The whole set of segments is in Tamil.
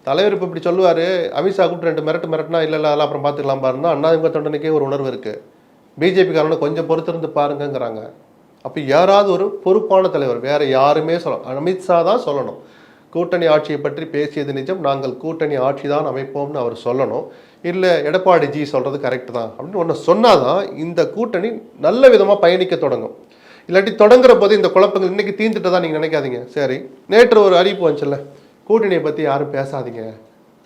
தலைவர் இப்போ இப்படி சொல்லுவார், அமித்ஷா கூப்பிட்டு 2 மிரட்டினா இல்லை அதெல்லாம் அப்புறம் பார்த்துக்கலாம் பாருன்னா அண்ணாதிமுக தொண்டனுக்கே ஒரு உணர்வு இருக்குது. பிஜேபிக்காரனை கொஞ்சம் பொறுத்திருந்து பாருங்கங்கிறாங்க. அப்போ யாராவது ஒரு பொறுப்பான தலைவர், வேற யாருமே சொல்லணும், அமித்ஷா தான் சொல்லணும். கூட்டணி ஆட்சியை பற்றி பேசியது நிஜம், நாங்கள் கூட்டணி ஆட்சி தான் அமைப்போம்னு அவர் சொல்லணும். இல்லை எடப்பாடி ஜி சொல்கிறது கரெக்டு தான் அப்படின்னு ஒன்று சொன்னாதான் இந்த கூட்டணி நல்ல விதமாக பயணிக்க தொடங்கும். இல்லாட்டி தொடங்குற போது இந்த குழப்பங்கள் இன்னைக்கு தீர்ந்துட்டு தான் நீங்கள் நினைக்காதீங்க. சரி, நேற்று ஒரு அறிவிப்பு வந்துச்சுல்ல, கூட்டணியை பற்றி யாரும் பேசாதீங்க,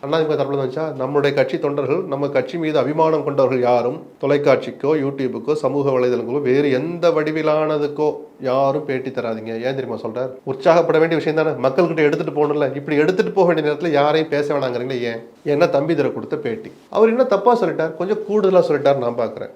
அண்ணாதிமுக தரப்புல வந்துச்சா, நம்முடைய கட்சி தொண்டர்கள், நம்ம கட்சி மீது அபிமானம் கொண்டவர்கள் யாரும் தொலைக்காட்சிக்கோ யூடியூபுக்கோ சமூக வலைதளங்களோ வேறு எந்த வடிவிலானதுக்கோ யாரும் பேட்டி தராதிங்க. ஏன் தெரியுமா சொல்றார்? உற்சாகப்பட வேண்டிய விஷயம் தானே, மக்கள்கிட்ட எடுத்துட்டு போகணும்ல. இப்படி எடுத்துட்டு போக வேண்டிய நேரத்தில் யாரையும் பேச வேணாங்கிறீங்களே ஏன்? ஏன்னா தம்பி தர கொடுத்த பேட்டி. அவர் என்ன தப்பா சொல்லிட்டார், கொஞ்சம் கூடுதலா சொல்லிட்டார் நான் பார்க்குறேன்.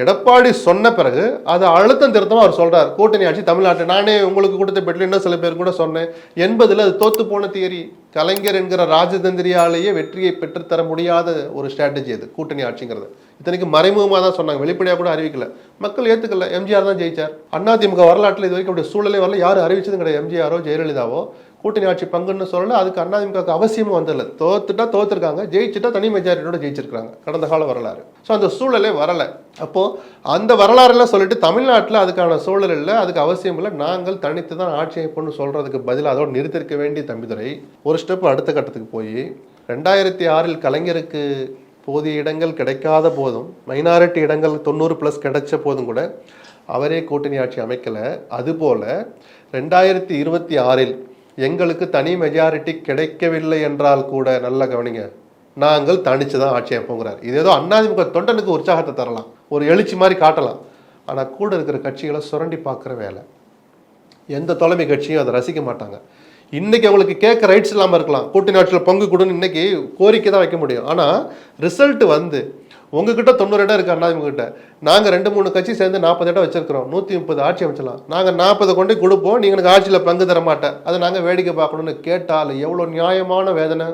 எடப்பாடி சொன்ன பிறகு அது அழுத்தம் திருத்தமாக அவர் சொல்றார், கூட்டணி ஆட்சி தமிழ்நாட்டு. நானே உங்களுக்கு கொடுத்த பெட்டில் இன்னும் சில பேர் கூட சொன்னேன், 80 அது தோத்து போன தியரி. கலைஞர் என்கிற ராஜதந்திரியாலேயே வெற்றியை பெற்றுத்தர முடியாத ஒரு ஸ்ட்ராட்டஜி அது கூட்டணி ஆட்சிங்கிறது. இத்தனைக்கு மறைமுகமாக தான் சொன்னாங்க, வெளிப்படையாக கூட அறிவிக்கல. மக்கள் ஏற்றுக்கல. எம்ஜிஆர் தான் ஜெயிச்சார். அதிமுக வரலாற்றில் இது வரைக்கும் அப்படி சூழலே வரல, யாரும் அறிவிச்சதும் கிடையாது. எம்ஜிஆரோ ஜெயலலிதாவோ கூட்டணி ஆட்சி பங்குன்னு சொல்லல. அதுக்கு அதிமுக அவசியமும் வந்ததில்லை. தோத்துட்டா தோத்துருக்காங்க, ஜெயிச்சுட்டா தனி மெஜாரிட்டியோட ஜெயிச்சிருக்காங்க, கடந்த கால வரலாறு. ஸோ அந்த சூழலே வரலை. அப்போ அந்த வரலாறுலாம் சொல்லிட்டு தமிழ்நாட்டில் அதுக்கான சூழல் இல்லை, அதுக்கு அவசியம் இல்லை, நாங்கள் தனித்து தான் ஆட்சி அமைப்போம்னு சொல்றதுக்கு பதிலாக அதோடு நிறுத்திருக்க வேண்டிய தம்பிதுரை ஒரு ஸ்டெப் அடுத்த கட்டத்துக்கு போய் 2006 கலைஞருக்கு போதிய இடங்கள் கிடைக்காத போதும், மைனாரிட்டி இடங்கள் 90+ கிடைச்ச போதும் கூட அவரே கூட்டணி ஆட்சி அமைக்கலை. அதுபோல 2026 எங்களுக்கு தனி மெஜாரிட்டி கிடைக்கவில்லை என்றால் கூட, நல்லா கவனிங்க, நாங்கள் தனிச்சு தான் ஆட்சி அமைப்போங்கிறார். இது ஏதோ அதிமுக தொண்டனுக்கு உற்சாகத்தை தரலாம், ஒரு எழுச்சி மாதிரி காட்டலாம். ஆனால் கூட இருக்கிற கட்சிகளை சுரண்டி பார்க்குற வேலை. எந்த தலைமை கட்சியும் அதை ரசிக்க மாட்டாங்க. இன்னைக்கு அவங்களுக்கு கேட்க ரைட்ஸ் இல்லாமல் இருக்கலாம், கூட்டணி ஆட்சியில் பங்கு கொடுன்னு இன்னைக்கு கோரிக்கை தான் வைக்க முடியும். ஆனால் ரிசல்ட் வந்து உங்ககிட்ட 90 இடம் இருக்கு அதிமுக கிட்ட, நாங்கள் 2-3 கட்சி சேர்ந்து 40 இடம் வச்சிருக்கிறோம், 130 ஆட்சி அமைச்சலாம், நாங்கள் 40 கொண்டு கொடுப்போம், நீங்களுக்கு ஆட்சியில் பங்கு தர மாட்டேன், அதை நாங்கள் வேடிக்கை பார்க்கணும்னு கேட்டால் எவ்வளோ நியாயமான வேதனை.